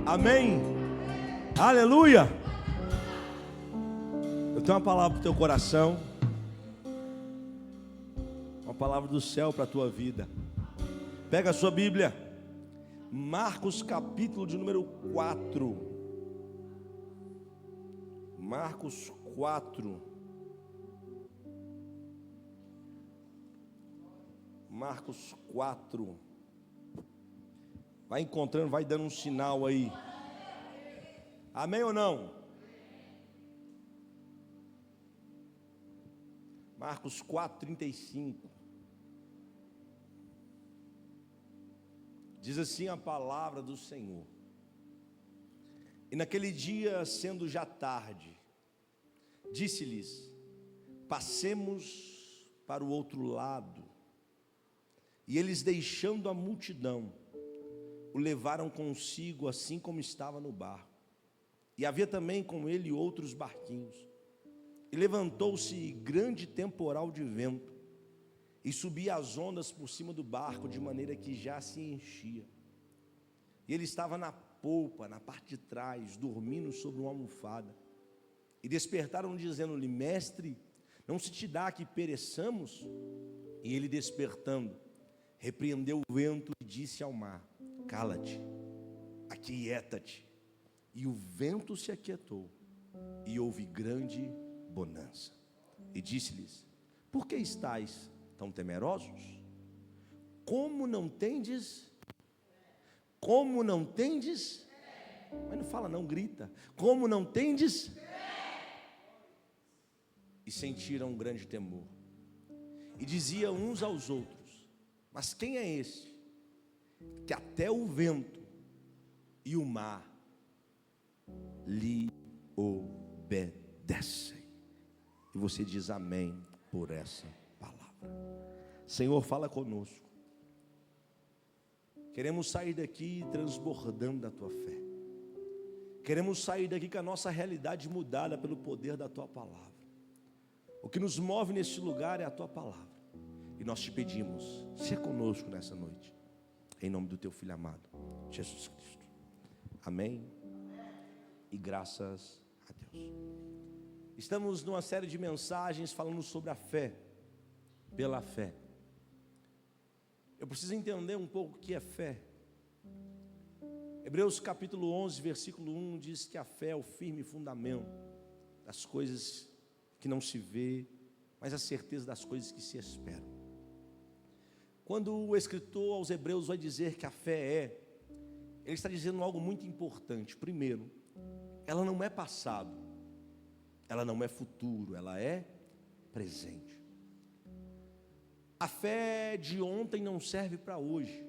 Amém. Aleluia. Eu tenho uma palavra para o teu coração, uma palavra do céu para a tua vida. Pega a sua Bíblia, Marcos capítulo de número 4. Marcos 4. Marcos 4. Vai encontrando, vai dando um sinal aí. Amém ou não? Marcos 4:35. Diz assim a palavra do Senhor: E naquele dia, sendo já tarde, disse-lhes: Passemos para o outro lado. E eles, deixando a multidão, o levaram consigo, assim como estava no barco. E havia também com ele outros barquinhos. E levantou-se grande temporal de vento, e subia as ondas por cima do barco, de maneira que já se enchia. E ele estava na polpa, na parte de trás, dormindo sobre uma almofada. E despertaram, dizendo-lhe: Mestre, não se te dá que pereçamos? E ele, despertando, repreendeu o vento e disse ao mar: Cala-te, aquieta-te. E o vento se aquietou, e houve grande bonança. E disse-lhes: Por que estáis tão temerosos? Como não tendes? Como não tendes? Mas não fala não, grita. Como não tendes? E sentiram um grande temor. E diziam uns aos outros: Mas quem é esse, que até o vento e o mar lhe obedecem? E você diz amém por essa palavra. Senhor, fala conosco. Queremos sair daqui transbordando da tua fé. Queremos sair daqui com a nossa realidade mudada pelo poder da tua palavra. O que nos move neste lugar é a tua palavra. E nós te pedimos, seja conosco nessa noite, em nome do teu Filho amado, Jesus Cristo. Amém. E graças a Deus. Estamos numa série de mensagens falando sobre a fé, pela fé. Eu preciso entender um pouco o que é fé. Hebreus capítulo 11, versículo 1 diz que a fé é o firme fundamento das coisas que não se vê, mas a certeza das coisas que se esperam. Quando o escritor aos Hebreus vai dizer que a fé ele está dizendo algo muito importante. Primeiro, ela não é passado, ela não é futuro, ela é presente. A fé de ontem não serve para hoje.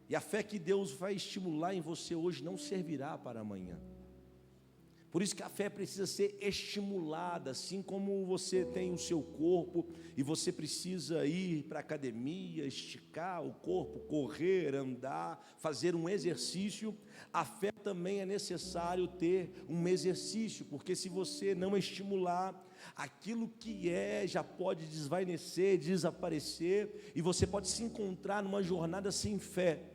E a fé que Deus vai estimular em você hoje não servirá para amanhã. Por isso que a fé precisa ser estimulada, assim como você tem o seu corpo e você precisa ir para a academia, esticar o corpo, correr, andar, fazer um exercício. A fé também é necessário ter um exercício, porque se você não estimular, aquilo que já pode desvanecer, desaparecer, e você pode se encontrar numa jornada sem fé.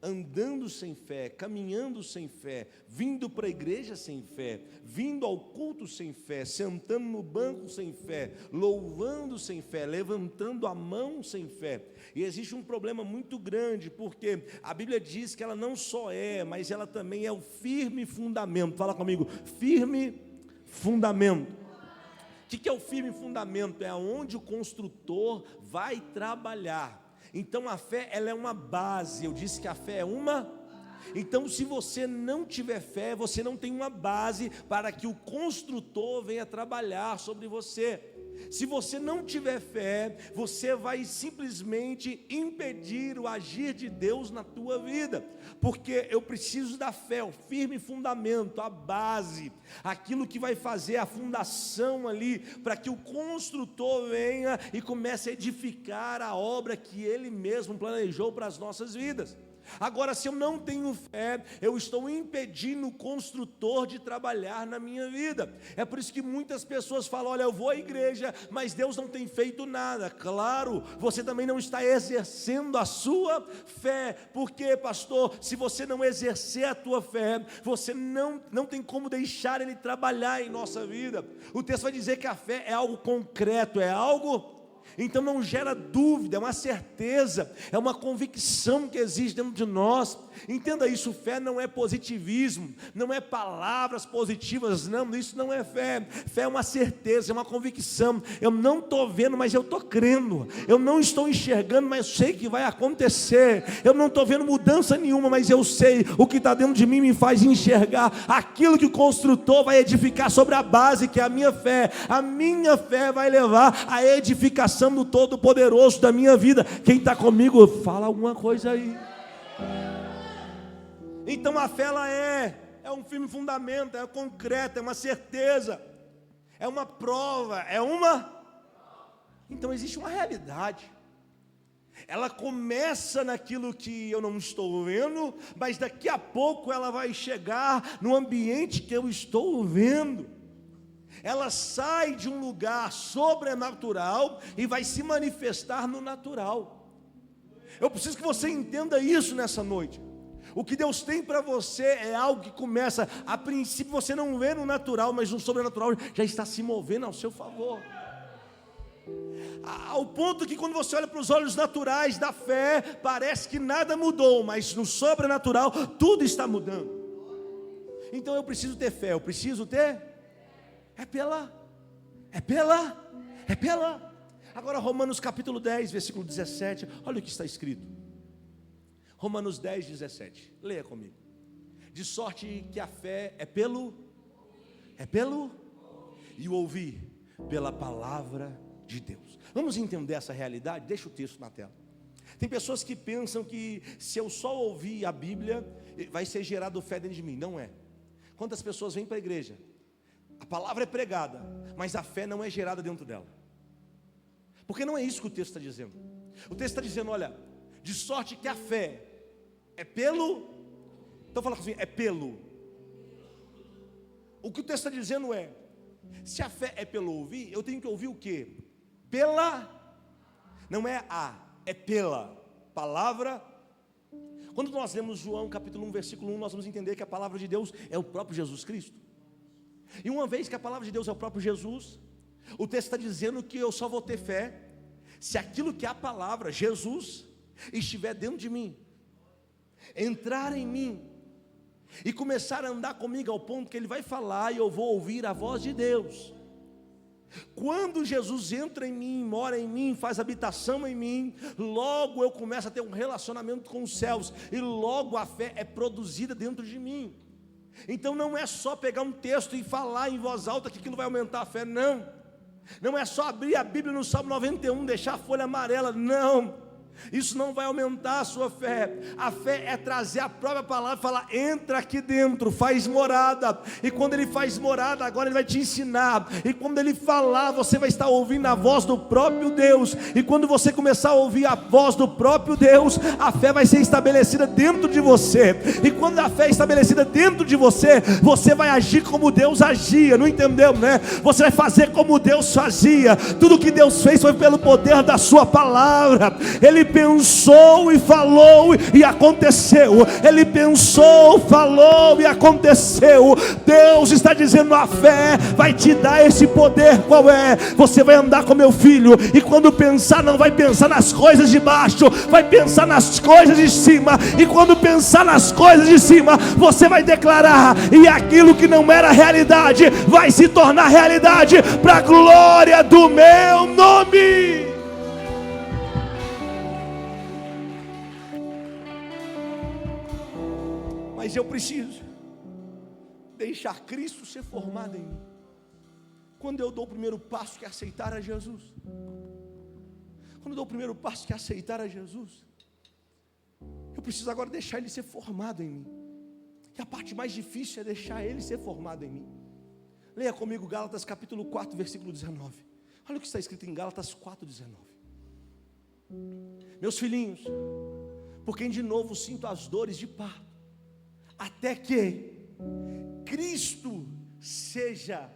Andando sem fé, caminhando sem fé, vindo para a igreja sem fé, vindo ao culto sem fé, sentando no banco sem fé, louvando sem fé, levantando a mão sem fé. E existe um problema muito grande, porque a Bíblia diz que ela não só mas ela também é o firme fundamento. Fala comigo, firme fundamento. O que é o firme fundamento? É onde o construtor vai trabalhar. Então a fé, ela é uma base. Eu disse que a fé é uma. Então se você não tiver fé, você não tem uma base para que o construtor venha trabalhar sobre você. Se você não tiver fé, você vai simplesmente impedir o agir de Deus na tua vida. Porque eu preciso da fé, o firme fundamento, a base, aquilo que vai fazer a fundação ali, para que o construtor venha e comece a edificar a obra que Ele mesmo planejou para as nossas vidas. Agora, se eu não tenho fé, eu estou impedindo o construtor de trabalhar na minha vida. É por isso que muitas pessoas falam: olha, eu vou à igreja, mas Deus não tem feito nada. Claro, você também não está exercendo a sua fé. Por quê, pastor? Se você não exercer a tua fé, você não tem como deixar Ele trabalhar em nossa vida. O texto vai dizer que a fé é algo concreto, é algo... Então não gera dúvida, é uma certeza, é uma convicção que existe dentro de nós. Entenda isso, fé não é positivismo, não é palavras positivas, não, isso não é fé. Fé é uma certeza, é uma convicção. Eu não estou vendo, mas eu estou crendo. Eu não estou enxergando, mas eu sei que vai acontecer. Eu não estou vendo mudança nenhuma, mas eu sei, o que está dentro de mim me faz enxergar aquilo que o construtor vai edificar sobre a base, que é a minha fé. A minha fé vai levar à edificação do Todo-Poderoso da minha vida. Quem está comigo, fala alguma coisa aí. Então a fé, ela é um firme fundamento, é concreto, é uma certeza, é uma prova, Então existe uma realidade. Ela começa naquilo que eu não estou vendo, mas daqui a pouco ela vai chegar no ambiente que eu estou vendo. Ela sai de um lugar sobrenatural e vai se manifestar no natural. Eu preciso que você entenda isso nessa noite. O que Deus tem para você é algo que começa, a princípio você não vê no natural, mas no sobrenatural já está se movendo ao seu favor. Ao ponto que quando você olha para os olhos naturais da fé, parece que nada mudou, mas no sobrenatural tudo está mudando. Então eu preciso ter fé, eu preciso ter... É pela. Agora Romanos capítulo 10, versículo 17, olha o que está escrito. Romanos 10, 17, leia comigo. De sorte que a fé é pelo, e o ouvir pela palavra de Deus. Vamos entender essa realidade? Deixa o texto na tela. Tem pessoas que pensam que se eu só ouvir a Bíblia, vai ser gerado fé dentro de mim. Não é. Quantas pessoas vêm para a igreja? A palavra é pregada, mas a fé não é gerada dentro dela. Porque não é isso que o texto está dizendo. O texto está dizendo, olha, de sorte que a fé é pelo... Então fala assim, é pelo. O que o texto está dizendo é, se a fé é pelo ouvir, eu tenho que ouvir o quê? Pela, não é a, é pela palavra. Quando nós lemos João capítulo 1, versículo 1, nós vamos entender que a palavra de Deus é o próprio Jesus Cristo. E uma vez que a palavra de Deus é o próprio Jesus, o texto está dizendo que eu só vou ter fé se aquilo que é a palavra, Jesus, estiver dentro de mim, entrar em mim e começar a andar comigo ao ponto que Ele vai falar e eu vou ouvir a voz de Deus. Quando Jesus entra em mim, mora em mim, faz habitação em mim, logo eu começo a ter um relacionamento com os céus e logo a fé é produzida dentro de mim. Então não é só pegar um texto e falar em voz alta que aquilo vai aumentar a fé, não. Não é só abrir a Bíblia no Salmo 91, deixar a folha amarela, não. Isso não vai aumentar a sua fé. A fé é trazer a própria palavra e falar, entra aqui dentro, faz morada. E quando Ele faz morada, agora Ele vai te ensinar. E quando Ele falar, você vai estar ouvindo a voz do próprio Deus. E quando você começar a ouvir a voz do próprio Deus, a fé vai ser estabelecida dentro de você. E quando a fé é estabelecida dentro de você, você vai agir como Deus agia. Não entendeu, né? Você vai fazer como Deus fazia. Tudo que Deus fez foi pelo poder da sua palavra. Ele pensou e falou e aconteceu. Ele pensou, falou e aconteceu. Deus está dizendo, a fé vai te dar esse poder. Qual é? Você vai andar com meu filho, e quando pensar, não vai pensar nas coisas de baixo, vai pensar nas coisas de cima. E quando pensar nas coisas de cima, você vai declarar, e aquilo que não era realidade vai se tornar realidade para a glória do meu nome. Mas eu preciso deixar Cristo ser formado em mim. Quando eu dou o primeiro passo, que é aceitar a Jesus. Quando eu dou o primeiro passo, que é aceitar a Jesus, eu preciso agora deixar Ele ser formado em mim. E a parte mais difícil é deixar Ele ser formado em mim. Leia comigo Gálatas capítulo 4, versículo 19. Olha o que está escrito em Gálatas 4, 19. Meus filhinhos, porque de novo sinto as dores de parto, até que Cristo seja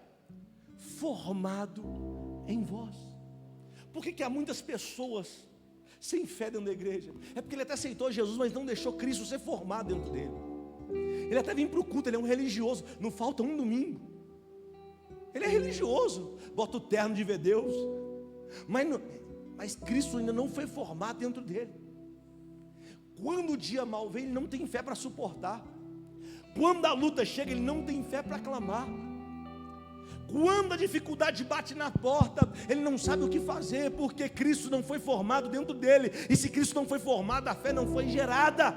formado em vós. Por que há muitas pessoas sem fé dentro da igreja? É porque ele até aceitou Jesus, mas não deixou Cristo ser formado dentro dele. Ele até vem para o culto, ele é um religioso, não falta um domingo. Ele é religioso, bota o terno de ver Deus, mas Cristo ainda não foi formado dentro dele. Quando o dia mal vem, ele não tem fé para suportar. Quando a luta chega, ele não tem fé para clamar. Quando a dificuldade bate na porta, ele não sabe o que fazer, porque Cristo não foi formado dentro dele. E se Cristo não foi formado, a fé não foi gerada.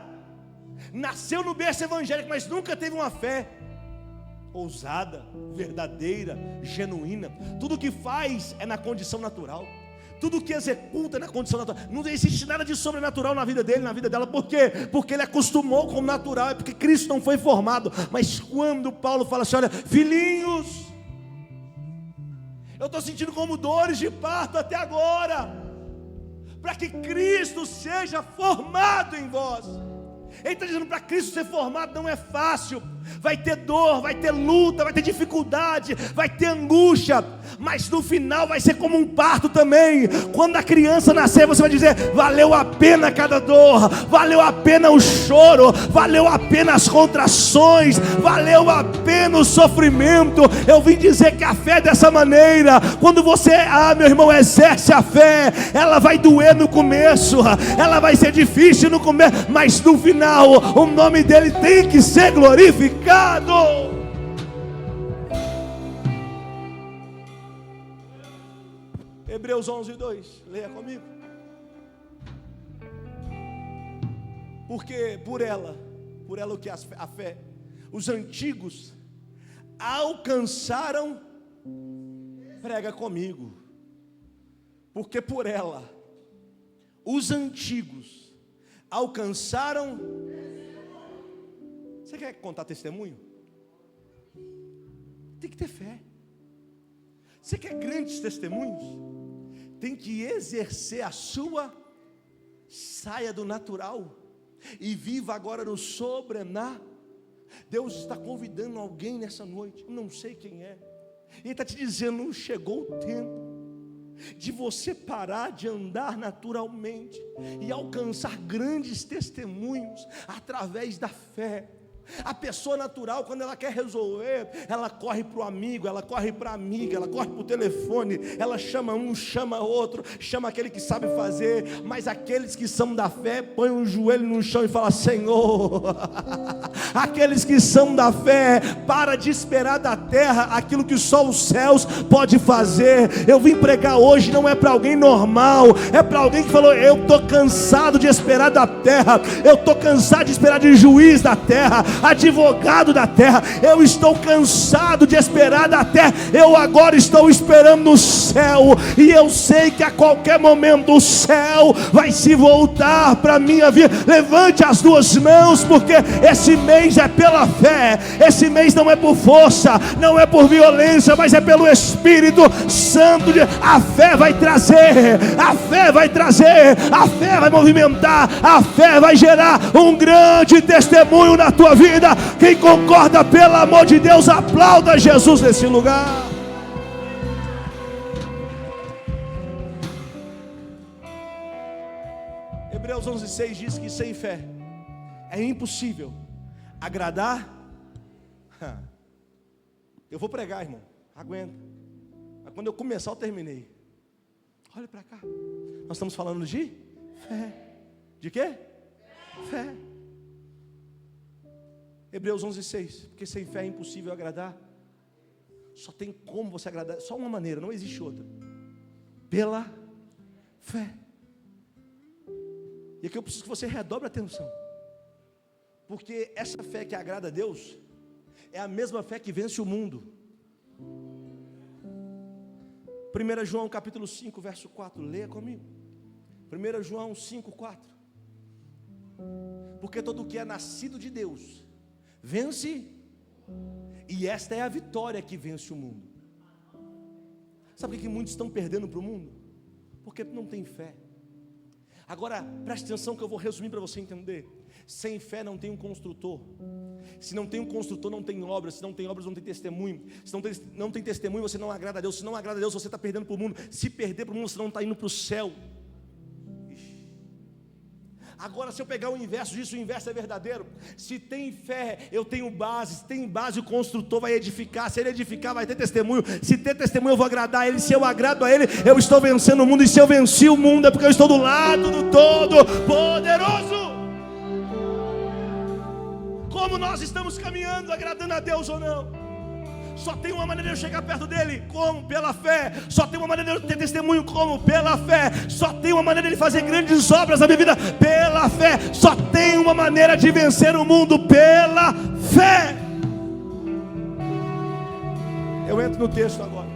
Nasceu no berço evangélico, mas nunca teve uma fé ousada, verdadeira, genuína. Tudo que faz é na condição natural. Tudo que executa é na condição natural. Não existe nada de sobrenatural na vida dele, na vida dela. Por quê? Porque ele acostumou com o natural. É porque Cristo não foi formado. Mas quando Paulo fala assim: olha, filhinhos, eu estou sentindo como dores de parto até agora, para que Cristo seja formado em vós. Ele está dizendo: para Cristo ser formado não é fácil. Vai ter dor, vai ter luta, vai ter dificuldade, vai ter angústia, mas no final vai ser como um parto também. Quando a criança nascer, você vai dizer: valeu a pena cada dor, valeu a pena o choro, valeu a pena as contrações, valeu a pena o sofrimento. Eu vim dizer que a fé é dessa maneira. Quando você, meu irmão, exerce a fé, ela vai doer no começo, ela vai ser difícil no começo, mas no final o nome dele tem que ser glorificado. Hebreus 11:2, leia comigo. Porque por ela o que a fé, os antigos alcançaram, prega comigo, porque por ela os antigos alcançaram. Você quer contar testemunho? Tem que ter fé. Você quer grandes testemunhos? Tem que exercer a sua, saia do natural e viva agora no sobrenatural. Deus está convidando alguém nessa noite, eu não sei quem é. Ele está te dizendo: chegou o tempo de você parar de andar naturalmente e alcançar grandes testemunhos através da fé. A pessoa natural, quando ela quer resolver, ela corre para o amigo, ela corre para a amiga, ela corre para o telefone, ela chama um, chama outro, chama aquele que sabe fazer. Mas aqueles que são da fé, põem um joelho no chão e fala: Senhor. Aqueles que são da fé, para de esperar da terra aquilo que só os céus pode fazer. Eu vim pregar hoje, não é para alguém normal, é para alguém que falou: eu estou cansado de esperar da terra, eu estou cansado de esperar de juiz da terra, advogado da terra, eu estou cansado de esperar da terra, eu agora estou esperando no céu, e eu sei que a qualquer momento o céu vai se voltar para a minha vida. Levante as duas mãos, porque esse mês é pela fé, esse mês não é por força, não é por violência, mas é pelo Espírito Santo. A fé vai trazer, a fé vai trazer, a fé vai movimentar, a fé vai gerar um grande testemunho na tua vida. Quem concorda, pelo amor de Deus, aplauda Jesus nesse lugar. Hebreus 11:6 diz que sem fé é impossível agradar. Eu vou pregar, irmão, aguenta. Mas quando eu começar, eu terminei. Olha para cá. Nós estamos falando de fé. De quê? Fé. Hebreus 11:6, porque sem fé é impossível agradar. Só tem como você agradar, só uma maneira, não existe outra: pela fé. E aqui eu preciso que você redobre a atenção, porque essa fé que agrada a Deus é a mesma fé que vence o mundo. 1 João capítulo 5, verso 4, leia comigo. 1 João 5, 4. Porque todo o que é nascido de Deus vence, e esta é a vitória que vence o mundo. Sabe por que muitos estão perdendo para o mundo? Porque não tem fé. Agora, preste atenção que eu vou resumir para você entender. Sem fé não tem um construtor. Se não tem um construtor, não tem obras. Se não tem obras, não tem testemunho. Se não tem testemunho, você não agrada a Deus. Se não agrada a Deus, você está perdendo para o mundo. Se perder para o mundo, você não está indo para o céu. Agora, se eu pegar o inverso disso, o inverso é verdadeiro. Se tem fé, eu tenho base. Se tem base, o construtor vai edificar. Se ele edificar, vai ter testemunho. Se ter testemunho, eu vou agradar a ele. Se eu agrado a ele, eu estou vencendo o mundo. E se eu venci o mundo, é porque eu estou do lado do Todo-Poderoso. Como nós estamos caminhando, agradando a Deus ou não? Só tem uma maneira de eu chegar perto dele, como? Pela fé. Só tem uma maneira de eu ter testemunho, como? Pela fé. Só tem uma maneira de fazer grandes obras na minha vida, pela fé. Só tem uma maneira de vencer o mundo, pela fé. Eu entro no texto agora.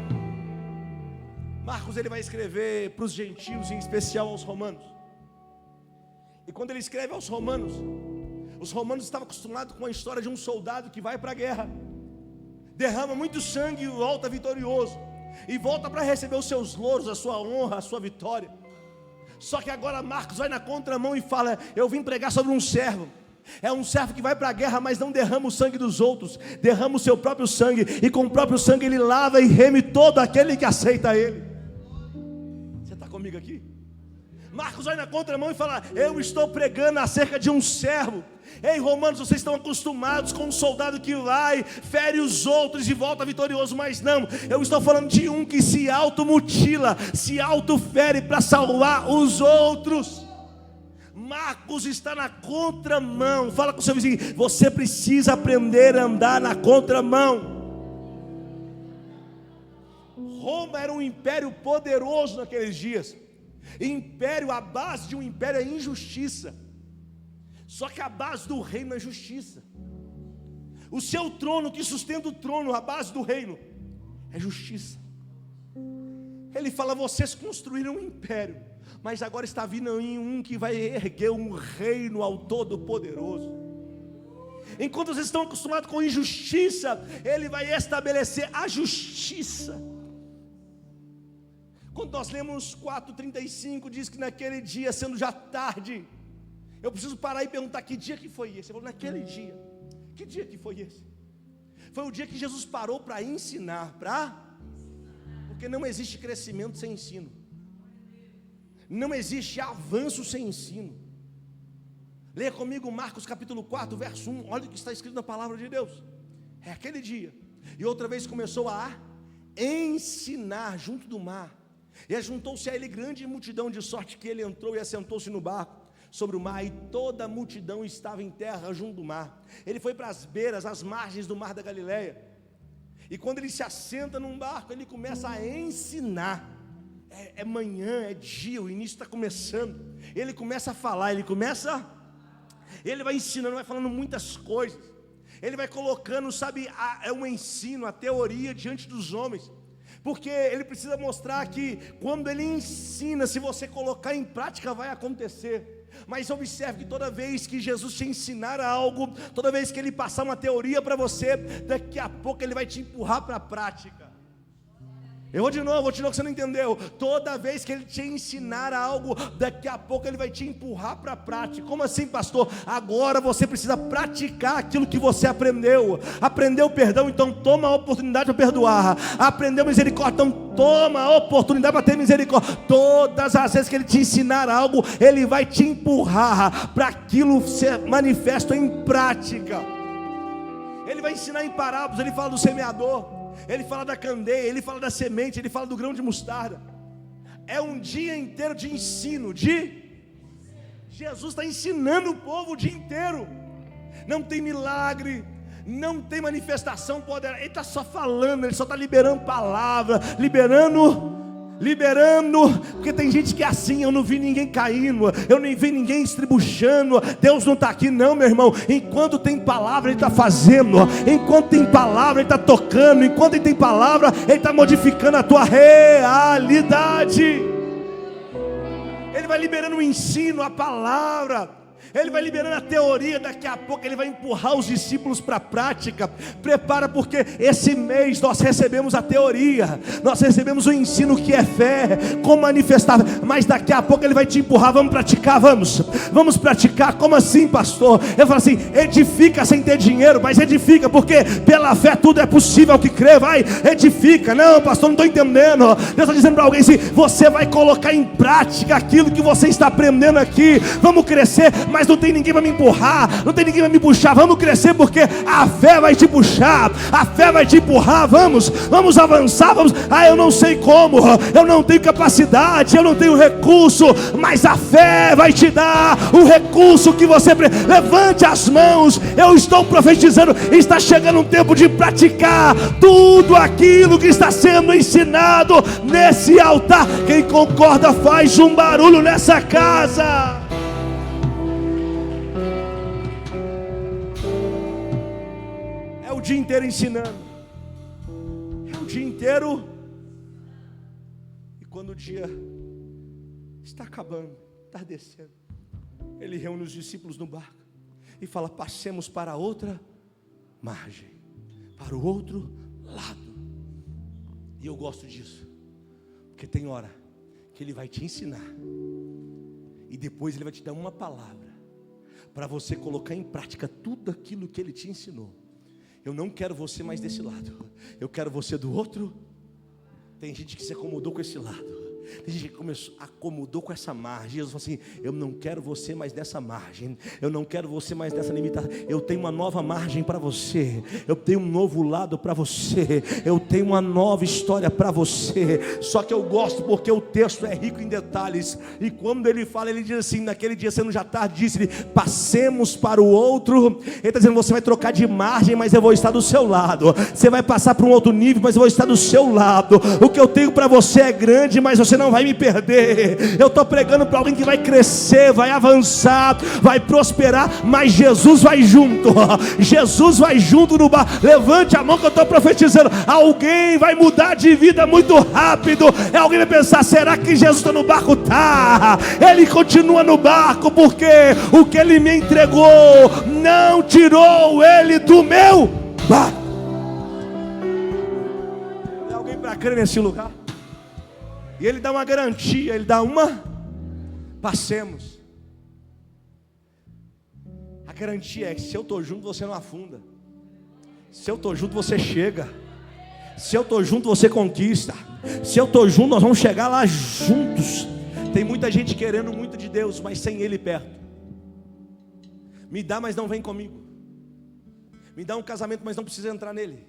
Marcos, ele vai escrever para os gentios, em especial aos romanos. E quando ele escreve aos romanos, os romanos estavam acostumados com a história de um soldado que vai para a guerra, derrama muito sangue e volta vitorioso, e volta para receber os seus louros, a sua honra, a sua vitória. Só que agora Marcos vai na contramão e fala: eu vim pregar sobre um servo. É um servo que vai para a guerra, mas não derrama o sangue dos outros, derrama o seu próprio sangue, e com o próprio sangue ele lava e reme todo aquele que aceita ele. Você está comigo aqui? Marcos vai na contramão e fala: eu estou pregando acerca de um servo. Ei, romanos, vocês estão acostumados com um soldado que vai, fere os outros e volta vitorioso, mas não, eu estou falando de um que se automutila, se autofere para salvar os outros. Marcos está na contramão. Fala com o seu vizinho: você precisa aprender a andar na contramão. Roma era um império poderoso naqueles dias. Império, a base de um império é injustiça. Só que a base do reino é justiça. O seu trono, que sustenta o trono, a base do reino é justiça. Ele fala: vocês construíram um império, mas agora está vindo em um que vai erguer um reino ao Todo-Poderoso. Enquanto vocês estão acostumados com injustiça, ele vai estabelecer a justiça. Quando nós lemos 4:35, diz que naquele dia, sendo já tarde, eu preciso parar e perguntar: que dia que foi esse? Ele falou: naquele dia. Que dia que foi esse? Foi o dia que Jesus parou para ensinar, porque não existe crescimento sem ensino. Não existe avanço sem ensino. Leia comigo Marcos capítulo 4, verso 1. Olha o que está escrito na palavra de Deus. É aquele dia. E outra vez começou a ensinar junto do mar. E ajuntou-se a ele grande multidão, de sorte que ele entrou e assentou-se no barco sobre o mar, e toda a multidão estava em terra junto do mar. Ele foi para as beiras, as margens do mar da Galileia. E quando ele se assenta num barco, ele começa a ensinar. É manhã, é dia, o início está começando. Ele começa a falar, ele vai ensinando, vai falando muitas coisas. Ele vai colocando, é um ensino, a teoria diante dos homens. Porque ele precisa mostrar que quando ele ensina, se você colocar em prática, vai acontecer. Mas observe que toda vez que Jesus te ensinar algo, toda vez que ele passar uma teoria para você, daqui a pouco ele vai te empurrar para a prática. Eu vou de novo que você não entendeu. Toda vez que ele te ensinar algo, daqui a pouco ele vai te empurrar para a prática. Como assim, pastor? Agora você precisa praticar aquilo que você aprendeu. Aprendeu perdão, então toma a oportunidade para perdoar. Aprendeu misericórdia, então toma a oportunidade para ter misericórdia. Todas as vezes que ele te ensinar algo, ele vai te empurrar para aquilo ser manifesto em prática. Ele vai ensinar em parábolas. Ele fala do semeador, ele fala da candeia, ele fala da semente, ele fala do grão de mostarda. É um dia inteiro de ensino. Jesus está ensinando o povo o dia inteiro. Não tem milagre, não tem manifestação poderosa. Ele está só falando, ele só está liberando palavra, liberando, porque tem gente que é assim: eu não vi ninguém caindo, eu nem vi ninguém estribuchando. Deus não está aqui, não, meu irmão. Enquanto tem palavra, ele está fazendo. Enquanto tem palavra, ele está tocando. Enquanto ele tem palavra, ele está modificando a tua realidade. Ele vai liberando o ensino, a palavra. Ele vai liberando a teoria, daqui a pouco ele vai empurrar os discípulos para a prática. Prepara, porque esse mês nós recebemos a teoria, nós recebemos o ensino que é fé, como manifestar, mas daqui a pouco ele vai te empurrar, vamos praticar, vamos praticar. Como assim, pastor? Eu falo assim, edifica sem ter dinheiro, mas edifica, porque pela fé tudo é possível ao que crê, vai, edifica. Não, pastor, não estou entendendo. Deus está dizendo para alguém assim, você vai colocar em prática aquilo que você está aprendendo aqui. Vamos crescer, mas não tem ninguém para me empurrar, não tem ninguém para me puxar. Vamos crescer, porque a fé vai te puxar, a fé vai te empurrar. Vamos avançar, eu não sei como, eu não tenho capacidade, eu não tenho recurso, mas a fé vai te dar o recurso que você precisa. Levante as mãos, eu estou profetizando, está chegando um tempo de praticar tudo aquilo que está sendo ensinado nesse altar. Quem concorda faz um barulho nessa casa. É o dia inteiro ensinando, é o dia inteiro. E quando o dia está acabando, está descendo, ele reúne os discípulos no barco e fala, passemos para a outra margem, para o outro lado. E eu gosto disso, porque tem hora que ele vai te ensinar e depois ele vai te dar uma palavra para você colocar em prática tudo aquilo que ele te ensinou. Eu não quero você mais desse lado, eu quero você do outro. Tem gente que se acomodou com esse lado, tem gente que acomodou com essa margem. Jesus falou assim, eu não quero você mais nessa margem, eu não quero você mais nessa limitação. Eu tenho uma nova margem para você, eu tenho um novo lado para você, eu tenho uma nova história para você. Só que eu gosto porque o texto é rico em detalhes. E quando ele fala, ele diz assim, naquele dia sendo já tarde, disse-lhe, passemos para o outro. Ele está dizendo, você vai trocar de margem, mas eu vou estar do seu lado. Você vai passar para um outro nível, mas eu vou estar do seu lado. O que eu tenho para você é grande, mas você não vai me perder. Eu estou pregando para alguém que vai crescer, vai avançar, vai prosperar, mas Jesus vai junto. Jesus vai junto no bar. Levante a mão que eu estou profetizando. Alguém vai mudar de vida muito rápido. Alguém vai pensar, será que Jesus está no barco? Tá, ele continua no barco, porque o que ele me entregou não tirou ele do meu barco. Tem alguém para crer nesse lugar? E ele dá uma garantia, ele dá uma, passemos. A garantia é que se eu estou junto, você não afunda. Se eu estou junto, você chega. Se eu estou junto, você conquista. Se eu estou junto, nós vamos chegar lá juntos. Tem muita gente querendo muito de Deus, mas sem Ele perto. Me dá, mas não vem comigo. Me dá um casamento, mas não precisa entrar nele.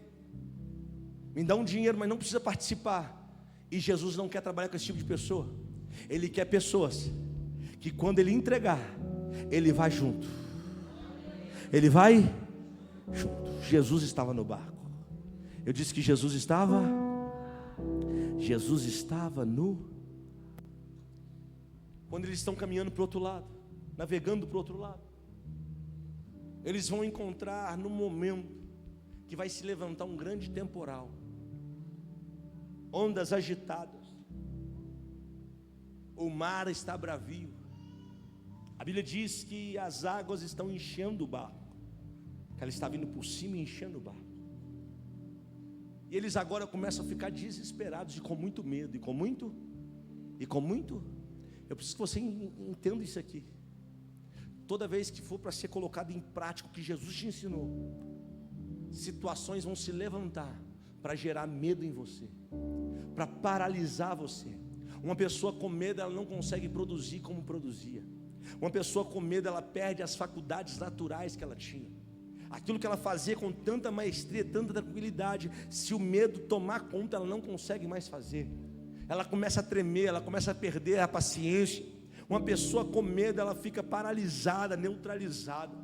Me dá um dinheiro, mas não precisa participar. E Jesus não quer trabalhar com esse tipo de pessoa. Ele quer pessoas que quando Ele entregar, Ele vai junto. Ele vai junto. Jesus estava no barco. Eu disse que Jesus estava no. Quando eles estão caminhando para o outro lado, navegando para o outro lado, eles vão encontrar no momento que vai se levantar um grande temporal. Ondas agitadas, o mar está bravio. A Bíblia diz que as águas estão enchendo o barco, que ela está vindo por cima e enchendo o barco. E eles agora começam a ficar desesperados e com muito medo, e com muito. Eu preciso que você entenda isso aqui. Toda vez que for para ser colocado em prática o que Jesus te ensinou, situações vão se levantar para gerar medo em você, para paralisar você. Uma pessoa com medo, ela não consegue produzir como produzia. Uma pessoa com medo, ela perde as faculdades naturais que ela tinha. Aquilo que ela fazia com tanta maestria, tanta tranquilidade, se o medo tomar conta, ela não consegue mais fazer. Ela começa a tremer, ela começa a perder a paciência. Uma pessoa com medo, ela fica paralisada, neutralizada.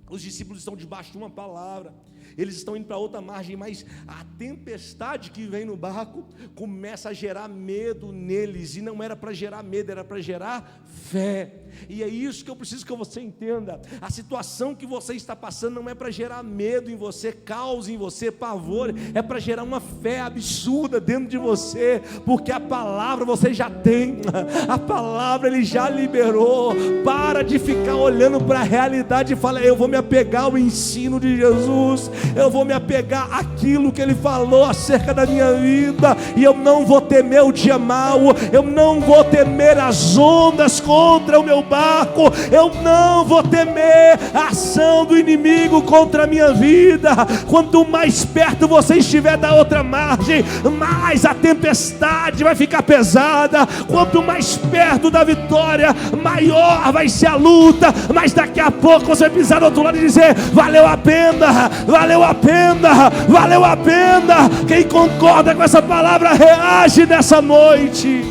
Os discípulos estão debaixo de uma palavra. Eles estão indo para outra margem, mas a tempestade que vem no barco começa a gerar medo neles, e não era para gerar medo, era para gerar fé. E é isso que eu preciso que você entenda. A situação que você está passando não é para gerar medo em você, caos em você, pavor, é para gerar uma fé absurda dentro de você, porque a palavra você já tem, a palavra Ele já liberou. Para de ficar olhando para a realidade e fala: eu vou me apegar ao ensino de Jesus, eu vou me apegar àquilo que Ele falou acerca da minha vida, e eu não vou temer o dia mau, eu não vou temer as ondas contra o meu barco, eu não vou temer a ação do inimigo contra a minha vida. Quanto mais perto você estiver da outra margem, mais a tempestade vai ficar pesada. Quanto mais perto da vitória, maior vai ser a luta. Mas daqui a pouco você vai pisar do outro lado e dizer: valeu a pena, valeu a pena, valeu a pena. Quem concorda com essa palavra, reage nessa noite.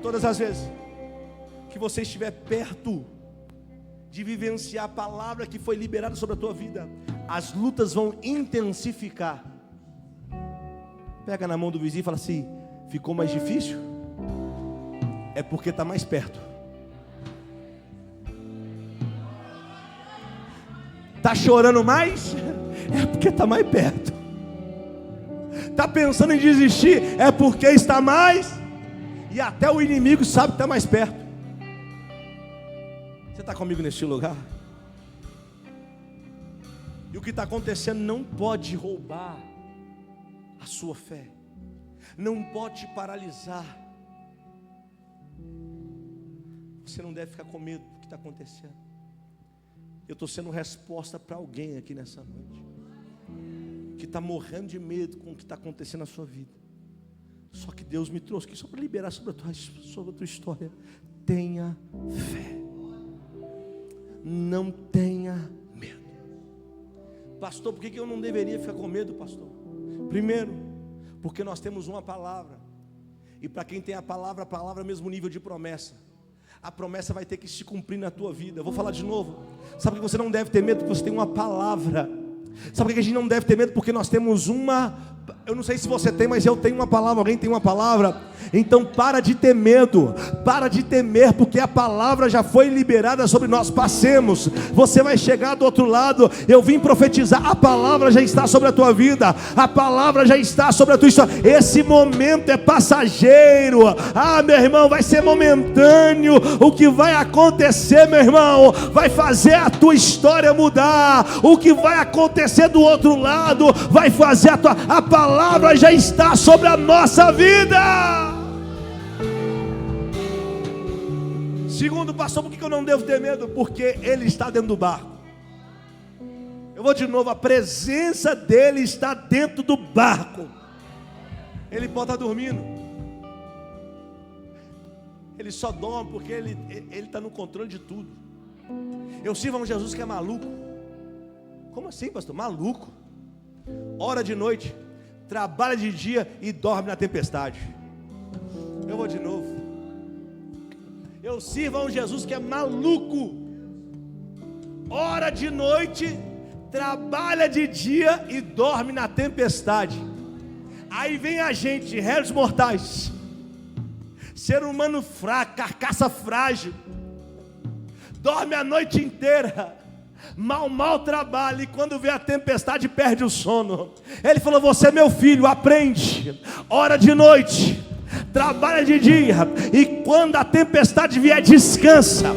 Todas as vezes que você estiver perto de vivenciar a palavra que foi liberada sobre a tua vida, as lutas vão intensificar. Pega na mão do vizinho e fala assim: ficou mais difícil? É porque está mais perto. Está chorando mais? É porque está mais perto. Está pensando em desistir? É porque está mais. E até o inimigo sabe que está mais perto. Você está comigo neste lugar? E o que está acontecendo não pode roubar a sua fé, não pode te paralisar. Você não deve ficar com medo do que está acontecendo. Eu estou sendo resposta para alguém aqui nessa noite, que está morrendo de medo com o que está acontecendo na sua vida. Só que Deus me trouxe aqui só para liberar sobre a tua história. Tenha fé, não tenha medo. Pastor, por que eu não deveria ficar com medo, pastor? Primeiro, porque nós temos uma palavra, e para quem tem a palavra é o mesmo nível de promessa. A promessa vai ter que se cumprir na tua vida. Eu vou falar de novo. Sabe que você não deve ter medo? Porque você tem uma palavra. Sabe que a gente não deve ter medo? Porque nós temos uma... Eu não sei se você tem, mas eu tenho uma palavra. Alguém tem uma palavra? Então para de ter medo, para de temer, porque a palavra já foi liberada sobre nós. Passemos, você vai chegar do outro lado. Eu vim profetizar, a palavra já está sobre a tua vida, a palavra já está sobre a tua história. Esse momento é passageiro. Ah, meu irmão, vai ser momentâneo. O que vai acontecer, meu irmão, vai fazer a tua história mudar. O que vai acontecer do outro lado vai fazer a palavra já está sobre a nossa vida. Segundo, pastor, por que eu não devo ter medo? Porque Ele está dentro do barco. Eu vou de novo, a presença dEle está dentro do barco. Ele pode estar dormindo, Ele só dorme porque Ele está no controle de tudo. Eu sirvo a um Jesus que é maluco. Como assim, pastor? Maluco. Ora de noite, trabalha de dia e dorme na tempestade. Eu vou de novo. Eu sirvo a um Jesus que é maluco. Ora de noite, trabalha de dia e dorme na tempestade. Aí vem a gente, réis mortais, ser humano fraco, carcaça frágil, dorme a noite inteira, mal trabalha, e quando vê a tempestade perde o sono. Ele falou: você, meu filho, aprende, ora de noite, trabalha de dia, e quando a tempestade vier, descansa.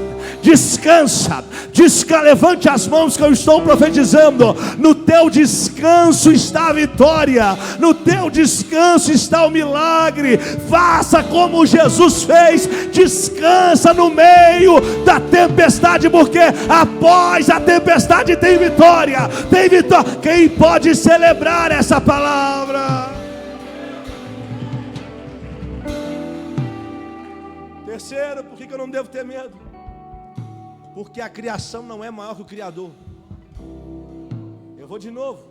Levante as mãos que eu estou profetizando. No teu descanso está a vitória, no teu descanso está o milagre. Faça como Jesus fez, descansa no meio da tempestade, porque após a tempestade tem vitória, tem vitória. Quem pode celebrar essa palavra? Terceiro, por que eu não devo ter medo? Porque a criação não é maior que o Criador. Eu vou de novo.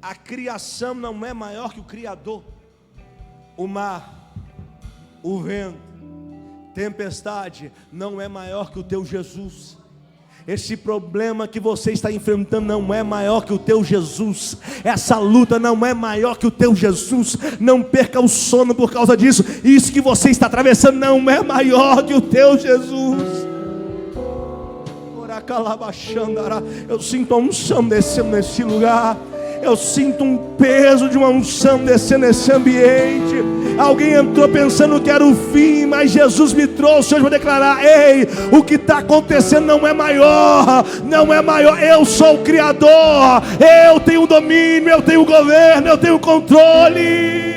A criação não é maior que o Criador. O mar, o vento, Tempestade não é maior que o teu Jesus. Esse problema que você está enfrentando não é maior que o teu Jesus. Essa luta não é maior que o teu Jesus. Não perca o sono por causa disso. Isso que você está atravessando não é maior que o teu Jesus. Eu sinto a unção descendo nesse lugar. Eu sinto um peso de uma unção descendo nesse ambiente. Alguém entrou pensando que era o fim, mas Jesus me trouxe hoje para declarar: ei, o que está acontecendo não é maior, não é maior. Eu sou o Criador, eu tenho domínio, eu tenho governo, eu tenho controle.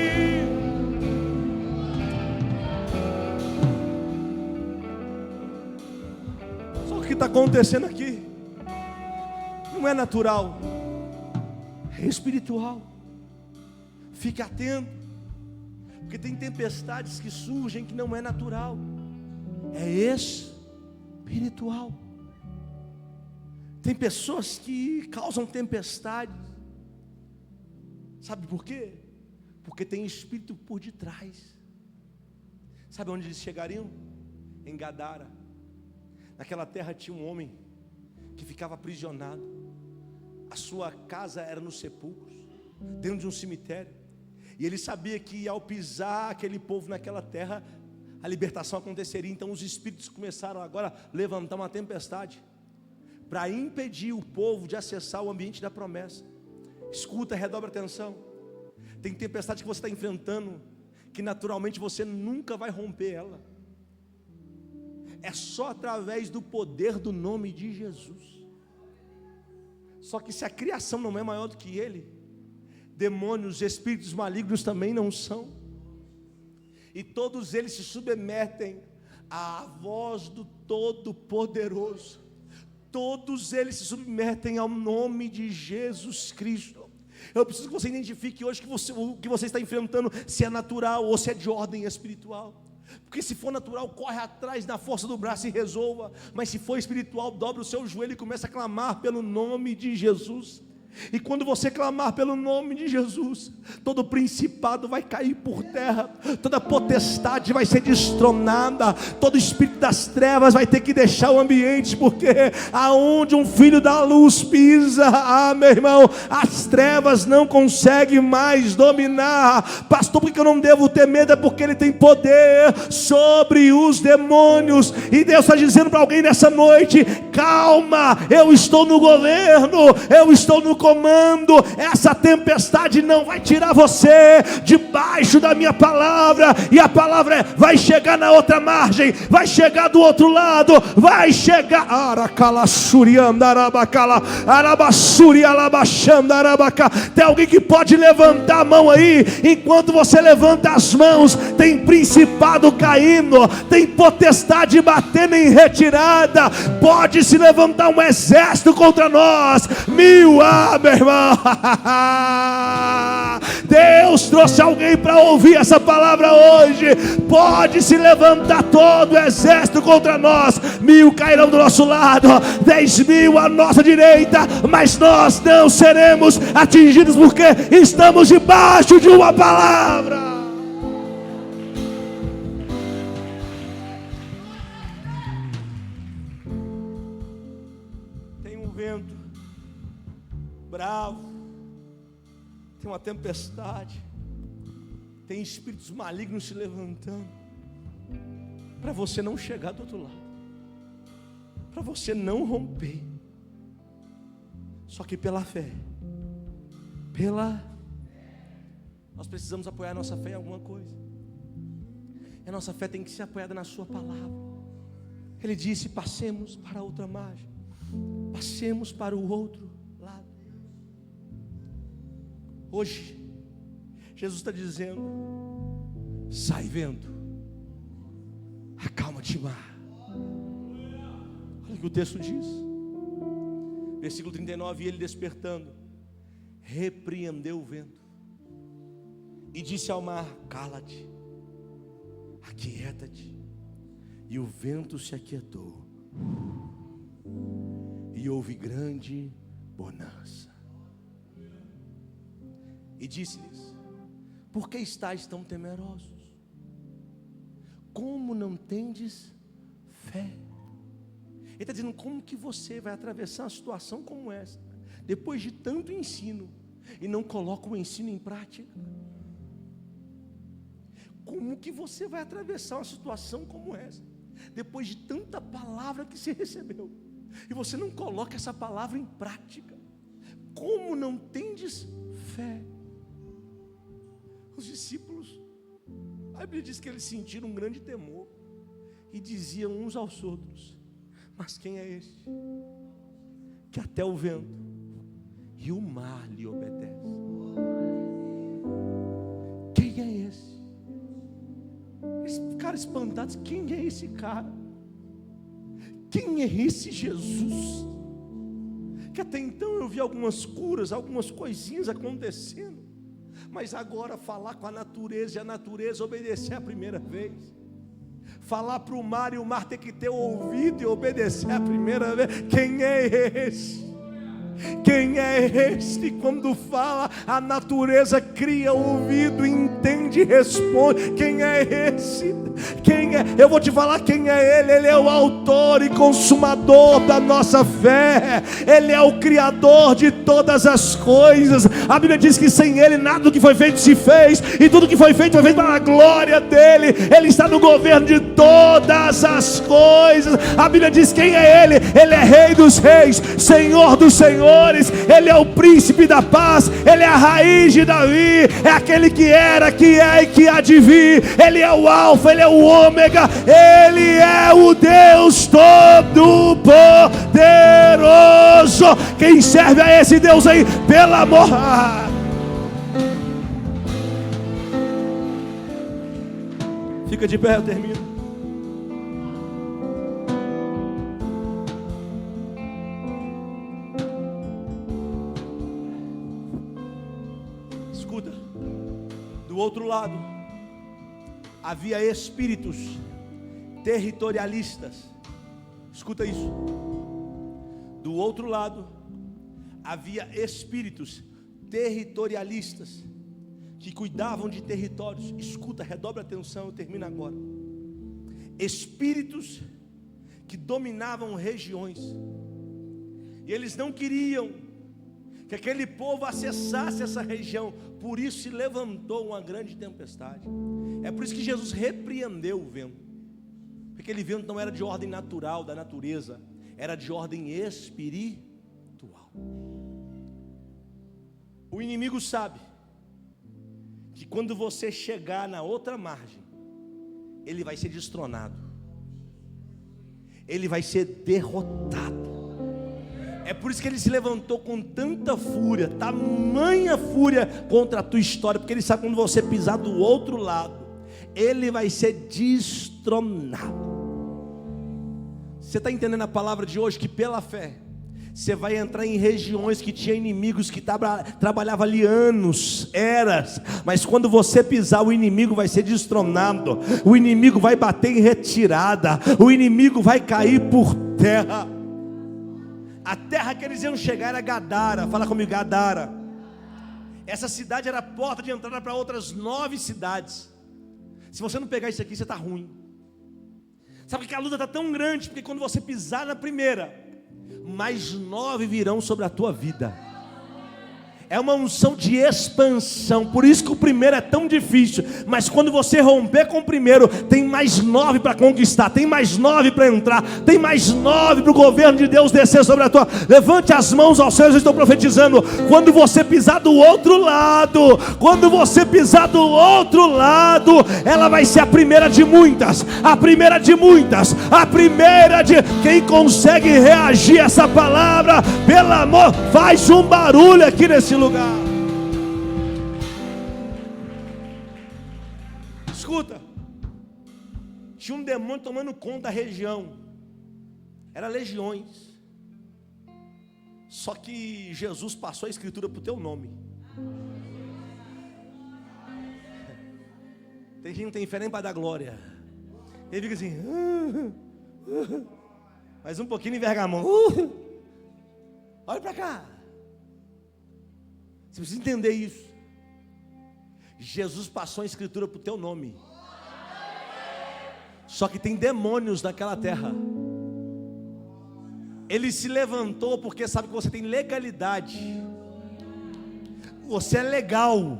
Só que o que está acontecendo aqui não é natural, é espiritual. Fique atento, porque tem tempestades que surgem que não é natural, é espiritual. Tem pessoas que causam tempestades, sabe por quê? Porque tem espírito por detrás. Sabe onde eles chegariam? Em Gadara. Naquela terra tinha um homem que ficava aprisionado. A sua casa era nos sepulcros, dentro de um cemitério. E ele sabia que ao pisar aquele povo naquela terra, a libertação aconteceria. Então os espíritos começaram agora a levantar uma tempestade para impedir o povo de acessar o ambiente da promessa. Escuta, redobra atenção. Tem tempestade que você está enfrentando, que naturalmente você nunca vai romper ela. É só através do poder do nome de Jesus. Só que se a criação não é maior do que Ele, demônios, espíritos malignos também não são. E todos eles se submetem à voz do Todo-Poderoso. Todos eles se submetem ao nome de Jesus Cristo. Eu preciso que você identifique hoje o que você está enfrentando, se é natural ou se é de ordem espiritual. Porque se for natural, corre atrás na força do braço e resolva. Mas se for espiritual, dobra o seu joelho e começa a clamar pelo nome de Jesus. E quando você clamar pelo nome de Jesus, todo principado vai cair por terra, toda potestade vai ser destronada, todo espírito das trevas vai ter que deixar o ambiente, porque aonde um filho da luz pisa, meu irmão, as trevas não conseguem mais dominar. Pastor, por que eu não devo ter medo? É porque Ele tem poder sobre os demônios. E Deus está dizendo para alguém nessa noite: calma, eu estou no governo, eu estou no comando. Essa tempestade não vai tirar você debaixo da minha palavra. E a palavra vai chegar na outra margem, vai chegar do outro lado, vai chegar. Tem alguém que pode levantar a mão aí? Enquanto você levanta as mãos, tem principado caindo, tem potestade batendo em retirada. Pode se levantar um exército contra nós. Meu irmão, Deus trouxe alguém para ouvir essa palavra hoje. Pode se levantar todo o exército contra nós. 1000 cairão do nosso lado, 10.000 à nossa direita, mas nós não seremos atingidos, porque estamos debaixo de uma palavra. Tem um vento bravo, tem uma tempestade, tem espíritos malignos se levantando, para você não chegar do outro lado, para você não romper. Só que pela fé, nós precisamos apoiar a nossa fé em alguma coisa. E a nossa fé tem que ser apoiada na sua palavra. Ele disse: passemos para a outra margem, passemos para o outro lado. Hoje Jesus está dizendo: sai vento, acalma-te mar. Olha o que o texto diz, versículo 39: e ele, despertando, repreendeu o vento e disse ao mar: cala-te, aquieta-te. E o vento se aquietou, e houve grande bonança. E disse-lhes: por que estáis tão temerosos? como não tendes fé? Ele está dizendo, como que você vai atravessar uma situação como essa, depois de tanto ensino, e não coloca o ensino em prática? Como que você vai atravessar uma situação como essa, depois de tanta palavra que você recebeu, e você não coloca essa palavra em prática? Como não tendes fé? Os discípulos, a Bíblia diz que eles sentiram um grande temor, e diziam uns aos outros: mas quem é esse, que até o vento e o mar lhe obedecem? Quem é esse? Eles ficaram espantados. Quem é esse cara? Quem é esse Jesus? Que até então eu vi algumas curas, algumas coisinhas acontecendo, mas agora falar com a natureza e a natureza obedecer a primeira vez, falar para o mar e o mar ter que ter ouvido e obedecer a primeira vez. Quem é esse? Quem é este? Quando fala, a natureza cria ouvido, entende e responde. Quem é esse? Quem é? Eu vou te falar quem é Ele. Ele é o autor e consumador da nossa fé. Ele é o criador de todas as coisas. A Bíblia diz que sem Ele nada do que foi feito se fez, e tudo que foi feito para a glória dEle. Ele está no governo de todas as coisas. A Bíblia diz quem é Ele. Ele é Rei dos reis, Senhor dos senhores. Ele é o príncipe da paz. Ele é a raiz de Davi. É aquele que era, que é e que há de vir. Ele é o alfa, Ele é o ômega. Ele é o Deus Todo-Poderoso. Quem serve a esse Deus aí, pelo amor... Fica de pé, eu termino. Escuta, do outro lado havia espíritos territorialistas. Escuta isso. Do outro lado havia espíritos territorialistas que cuidavam de territórios. Escuta, redobre a atenção, eu termino agora. Espíritos que dominavam regiões, e eles não queriam que aquele povo acessasse essa região. Por isso se levantou uma grande tempestade. É por isso que Jesus repreendeu o vento, porque aquele vento não era de ordem natural da natureza, era de ordem espiritual. O inimigo sabe que quando você chegar na outra margem, ele vai ser destronado, ele vai ser derrotado. É por isso que ele se levantou com tanta fúria, tamanha fúria contra a tua história, porque ele sabe que quando você pisar do outro lado, ele vai ser destronado. Você está entendendo a palavra de hoje? Que pela fé você vai entrar em regiões que tinha inimigos que trabalhavam ali anos, eras, mas quando você pisar, o inimigo vai ser destronado, o inimigo vai bater em retirada, o inimigo vai cair por terra. A terra que eles iam chegar era Gadara. Fala comigo, Gadara. Essa cidade era a porta de entrada para outras 9 cidades. Se você não pegar isso aqui, você está ruim. Sabe que a luta está tão grande, porque quando você pisar na primeira, mais 9 virão sobre a tua vida. É uma unção de expansão. Por isso que o primeiro é tão difícil, mas quando você romper com o primeiro, tem mais 9 para conquistar, tem mais 9 para entrar, tem mais 9 para o governo de Deus descer sobre a tua. Levante as mãos aos céus, eu estou profetizando. Quando você pisar do outro lado, quando você pisar do outro lado, ela vai ser a primeira de muitas, a primeira de muitas, a primeira de... Quem consegue reagir a essa palavra, pelo amor, faz um barulho aqui nesse lugar. Escuta, tinha um demônio tomando conta da região, era legiões. Só que Jesus passou a escritura para o teu nome. Tem gente que não tem fé nem para dar glória. Ele fica assim, mais um pouquinho enverga a mão. Olha para cá. Você precisa entender isso. Jesus passou a escritura para o teu nome. Só que tem demônios naquela terra. Ele se levantou porque sabe que você tem legalidade. Você é legal.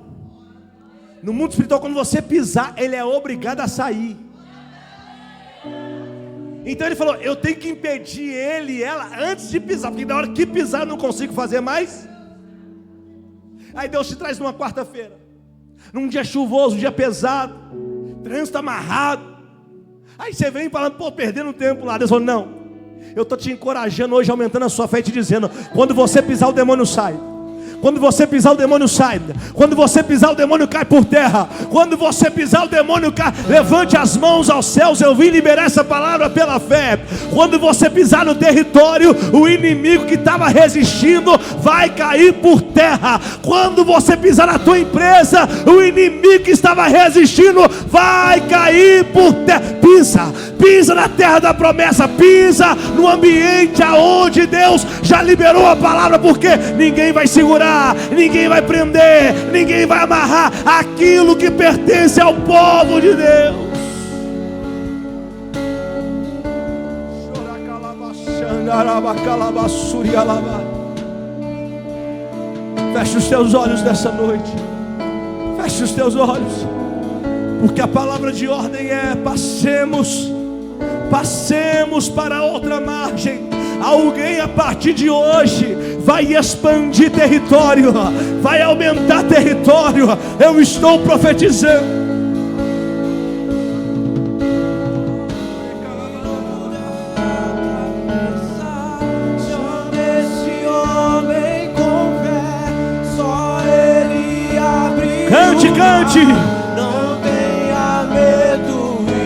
No mundo espiritual, quando você pisar, ele é obrigado a sair. Então ele falou, eu tenho que impedir ele e ela antes de pisar, porque na hora que pisar eu não consigo fazer mais. Aí Deus te traz numa quarta-feira, num dia chuvoso, um dia pesado, trânsito amarrado. Aí você vem falando, pô, perdendo tempo lá. Deus falou, não, eu estou te encorajando hoje, aumentando a sua fé e te dizendo, quando você pisar o demônio sai. Quando você pisar o demônio sai. Quando você pisar o demônio cai por terra. Quando você pisar o demônio cai. Levante as mãos aos céus. Eu vim liberar essa palavra pela fé. Quando você pisar no território, o inimigo que estava resistindo vai cair por terra. Quando você pisar na tua empresa, o inimigo que estava resistindo vai cair por terra. Pisa na terra da promessa. Pisa no ambiente aonde Deus já liberou a palavra, porque ninguém vai segurar, ninguém vai prender, ninguém vai amarrar aquilo que pertence ao povo de Deus. Feche os teus olhos nessa noite. Feche os teus olhos, porque a palavra de ordem é: passemos para outra margem. Alguém a partir de hoje vai expandir território, vai aumentar território. Eu estou profetizando. Cante, cante.